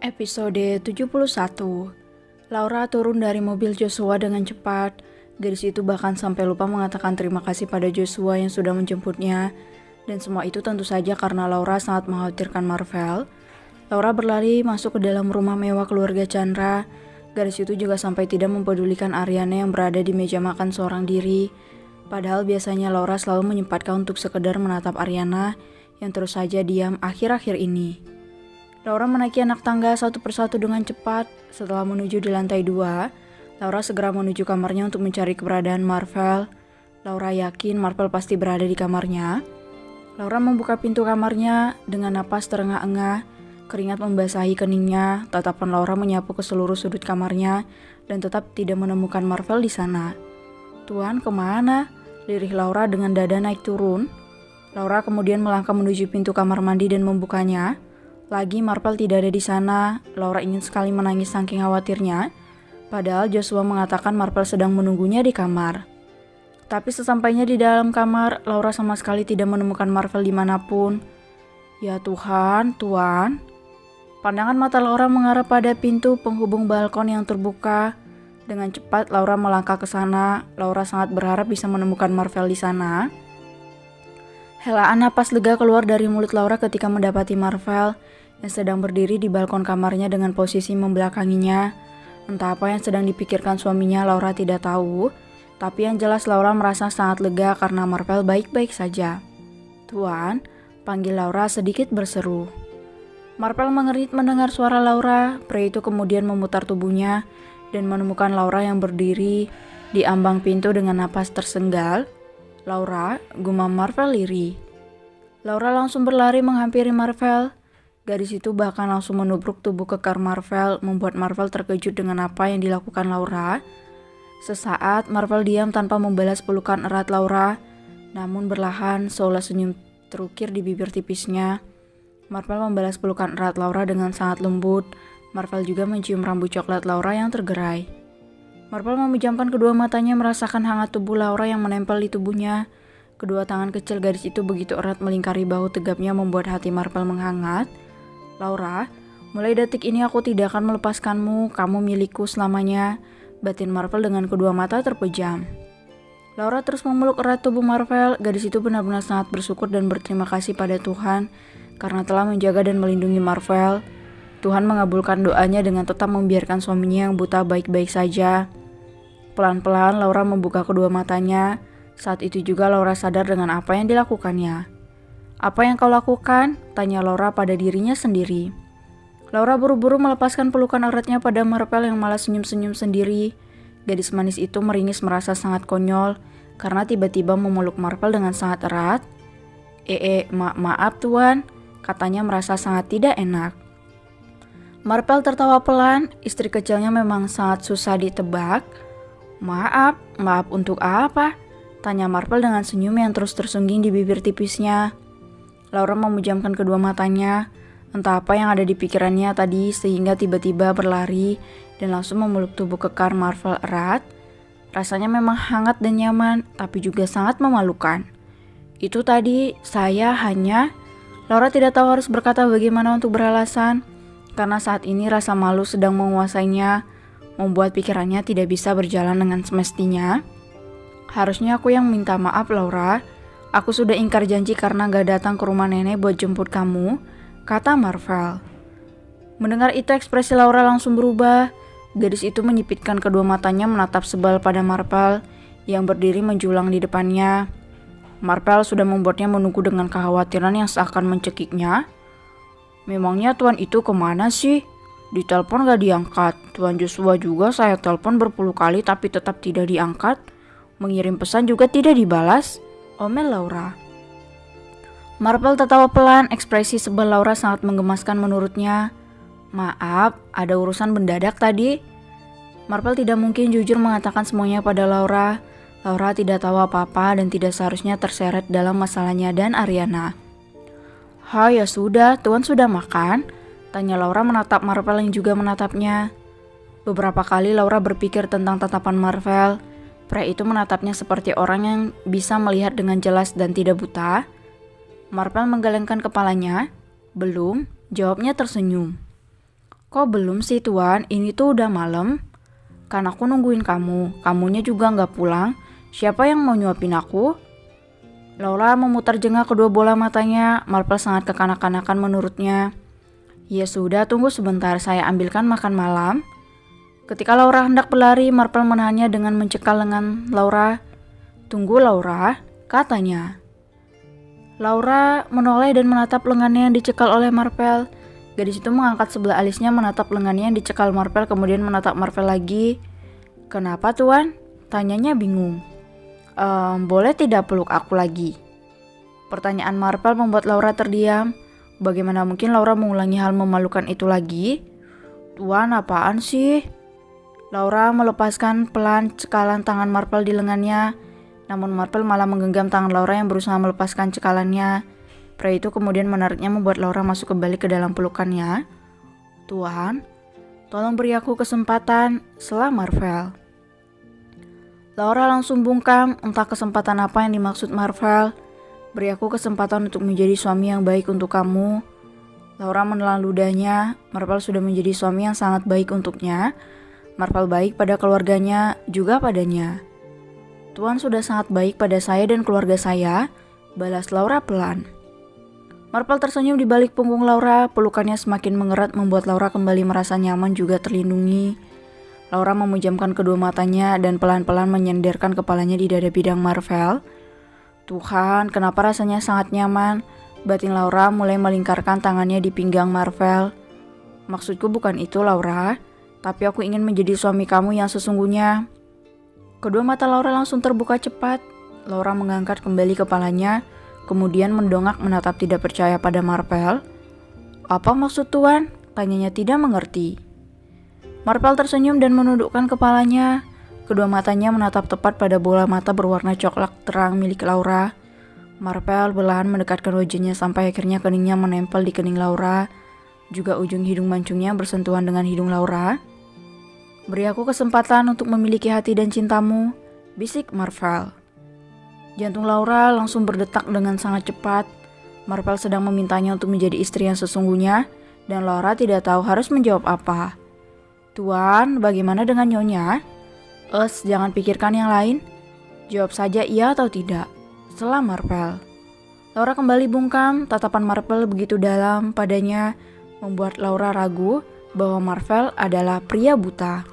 Episode 71. Laura turun dari mobil Joshua dengan cepat. Gadis itu bahkan sampai lupa mengatakan terima kasih pada Joshua yang sudah menjemputnya. Dan semua itu tentu saja karena Laura sangat mengkhawatirkan Marvel. Laura berlari masuk ke dalam rumah mewah keluarga Chandra. Gadis itu juga sampai tidak mempedulikan Ariana yang berada di meja makan seorang diri. Padahal biasanya Laura selalu menyempatkan untuk sekedar menatap Ariana yang terus saja diam akhir-akhir ini. Laura menaiki anak tangga satu persatu dengan cepat. Setelah menuju di lantai 2, Laura segera menuju kamarnya untuk mencari keberadaan Marvel. Laura yakin Marvel pasti berada di kamarnya. Laura membuka pintu kamarnya dengan napas terengah-engah. Keringat membasahi keningnya. Tatapan Laura menyapu ke seluruh sudut kamarnya dan tetap tidak menemukan Marvel di sana. "Tuan, kemana?" lirih Laura dengan dada naik turun. Laura kemudian melangkah menuju pintu kamar mandi dan membukanya. Lagi Marvel tidak ada di sana. Laura ingin sekali menangis saking khawatirnya. Padahal Joshua mengatakan Marvel sedang menunggunya di kamar. Tapi sesampainya di dalam kamar, Laura sama sekali tidak menemukan Marvel dimanapun. "Ya Tuhan, Tuan." Pandangan mata Laura mengarah pada pintu penghubung balkon yang terbuka. Dengan cepat Laura melangkah ke sana. Laura sangat berharap bisa menemukan Marvel di sana. Helaan napas lega keluar dari mulut Laura ketika mendapati Marvel yang sedang berdiri di balkon kamarnya dengan posisi membelakanginya. Entah apa yang sedang dipikirkan suaminya, Laura tidak tahu. Tapi yang jelas Laura merasa sangat lega karena Marvel baik-baik saja. "Tuan," panggil Laura sedikit berseru. Marvel mengerit mendengar suara Laura. Pria itu kemudian memutar tubuhnya dan menemukan Laura yang berdiri di ambang pintu dengan napas tersenggal. "Laura," gumam Marvel lirih. Laura langsung berlari menghampiri Marvel. Gadis itu bahkan langsung menubruk tubuh kekar Marvel, membuat Marvel terkejut dengan apa yang dilakukan Laura. Sesaat Marvel diam tanpa membalas pelukan erat Laura, namun berlahan seolah senyum terukir di bibir tipisnya. Marvel membalas pelukan erat Laura dengan sangat lembut. Marvel juga mencium rambut coklat Laura yang tergerai. Marvel memejamkan kedua matanya merasakan hangat tubuh Laura yang menempel di tubuhnya. Kedua tangan kecil gadis itu begitu erat melingkari bahu tegapnya membuat hati Marvel menghangat. "Laura, mulai detik ini aku tidak akan melepaskanmu, kamu milikku selamanya," batin Marvel dengan kedua mata terpejam. Laura terus memeluk erat tubuh Marvel. Gadis itu benar-benar sangat bersyukur dan berterima kasih pada Tuhan karena telah menjaga dan melindungi Marvel. Tuhan mengabulkan doanya dengan tetap membiarkan suaminya yang buta baik-baik saja. Pelan-pelan Laura membuka kedua matanya. Saat itu juga Laura sadar dengan apa yang dilakukannya. "Apa yang kau lakukan?" tanya Laura pada dirinya sendiri. Laura buru-buru melepaskan pelukan eratnya pada Marvel yang malah senyum-senyum sendiri. Gadis manis itu meringis merasa sangat konyol karena tiba-tiba memeluk Marvel dengan sangat erat. Maaf Tuan," katanya merasa sangat tidak enak. Marvel tertawa pelan, istri kecilnya memang sangat susah ditebak. Maaf untuk apa?" tanya Marvel dengan senyum yang terus tersungging di bibir tipisnya. Laura memejamkan kedua matanya. Entah apa yang ada di pikirannya tadi sehingga tiba-tiba berlari dan langsung memeluk tubuh kekar Marvel erat. Rasanya memang hangat dan nyaman, tapi juga sangat memalukan. "Itu tadi saya hanya..." Laura tidak tahu harus berkata bagaimana untuk beralasan, karena saat ini rasa malu sedang menguasainya, membuat pikirannya tidak bisa berjalan dengan semestinya. "Harusnya aku yang minta maaf Laura. Aku sudah ingkar janji karena gak datang ke rumah nenek buat jemput kamu," kata Marvel. Mendengar itu ekspresi Laura langsung berubah. Gadis itu menyipitkan kedua matanya menatap sebal pada Marvel yang berdiri menjulang di depannya. Marvel sudah membuatnya menunggu dengan kekhawatiran yang seakan mencekiknya. "Memangnya Tuan itu kemana sih? Ditelepon gak diangkat. Tuan Joshua juga saya telepon berpuluh kali tapi tetap tidak diangkat. Mengirim pesan juga tidak dibalas," omel Laura. Marvel tertawa pelan, ekspresi sebel Laura sangat menggemaskan menurutnya. "Maaf, ada urusan mendadak tadi." Marvel tidak mungkin jujur mengatakan semuanya pada Laura. Laura tidak tahu apa-apa dan tidak seharusnya terseret dalam masalahnya dan Ariana. Ya sudah, Tuan sudah makan?" tanya Laura menatap Marvel yang juga menatapnya. Beberapa kali Laura berpikir tentang tatapan Marvel. Pria itu menatapnya seperti orang yang bisa melihat dengan jelas dan tidak buta. Marvel menggelengkan kepalanya. "Belum," jawabnya tersenyum. Kok belum sih Tuan? Ini tuh udah malam. Kan aku nungguin kamu. Kamunya juga nggak pulang. Siapa yang mau nyuapin aku? Laura memutar jengah kedua bola matanya. Marple sangat kekanak-kanakan menurutnya. Ya sudah, tunggu sebentar. Saya ambilkan makan malam. Ketika Laura hendak berlari, Marple menahannya dengan mencekal lengan Laura. Tunggu Laura, katanya. Laura menoleh dan menatap lengannya yang dicekal oleh Marple. Gadis itu mengangkat sebelah alisnya menatap lengannya yang dicekal Marple, kemudian menatap Marple lagi. Kenapa Tuan? Tanyanya bingung. Boleh tidak peluk aku lagi? Pertanyaan Marple membuat Laura terdiam. Bagaimana mungkin Laura mengulangi hal memalukan itu lagi? Tuan, apaan sih? Laura melepaskan pelan cekalan tangan Marple di lengannya. Namun Marple malah menggenggam tangan Laura yang berusaha melepaskan cekalannya. Pria itu kemudian menariknya membuat Laura masuk kembali ke dalam pelukannya. Tuan, tolong beri aku kesempatan, sela Marvel. Laura langsung bungkam, entah kesempatan apa yang dimaksud Marvel. Beri aku kesempatan untuk menjadi suami yang baik untuk kamu. Laura menelan ludahnya. Marvel sudah menjadi suami yang sangat baik untuknya. Marvel baik pada keluarganya, juga padanya. Tuan sudah sangat baik pada saya dan keluarga saya, balas Laura pelan. Marple tersenyum di balik punggung Laura, pelukannya semakin mengerat membuat Laura kembali merasa nyaman juga terlindungi. Laura memejamkan kedua matanya dan pelan-pelan menyenderkan kepalanya di dada bidang Marvel. Tuhan, kenapa rasanya sangat nyaman? Batin Laura mulai melingkarkan tangannya di pinggang Marvel. Maksudku bukan itu Laura, tapi aku ingin menjadi suami kamu yang sesungguhnya. Kedua mata Laura langsung terbuka cepat. Laura mengangkat kembali kepalanya, kemudian mendongak menatap tidak percaya pada Marple. Apa maksud Tuan? Tanyanya tidak mengerti. Marple tersenyum dan menundukkan kepalanya. Kedua matanya menatap tepat pada bola mata berwarna coklat terang milik Laura. Marple perlahan mendekatkan wajahnya sampai akhirnya keningnya menempel di kening Laura. Juga ujung hidung mancungnya bersentuhan dengan hidung Laura. Beri aku kesempatan untuk memiliki hati dan cintamu, bisik Marvel. Jantung Laura langsung berdetak dengan sangat cepat. Marvel sedang memintanya untuk menjadi istri yang sesungguhnya, dan Laura tidak tahu harus menjawab apa. Tuan, bagaimana dengan Nyonya? Jangan pikirkan yang lain. Jawab saja iya atau tidak. Sela Marvel. Laura kembali bungkam, tatapan Marvel begitu dalam padanya, membuat Laura ragu bahwa Marvel adalah pria buta.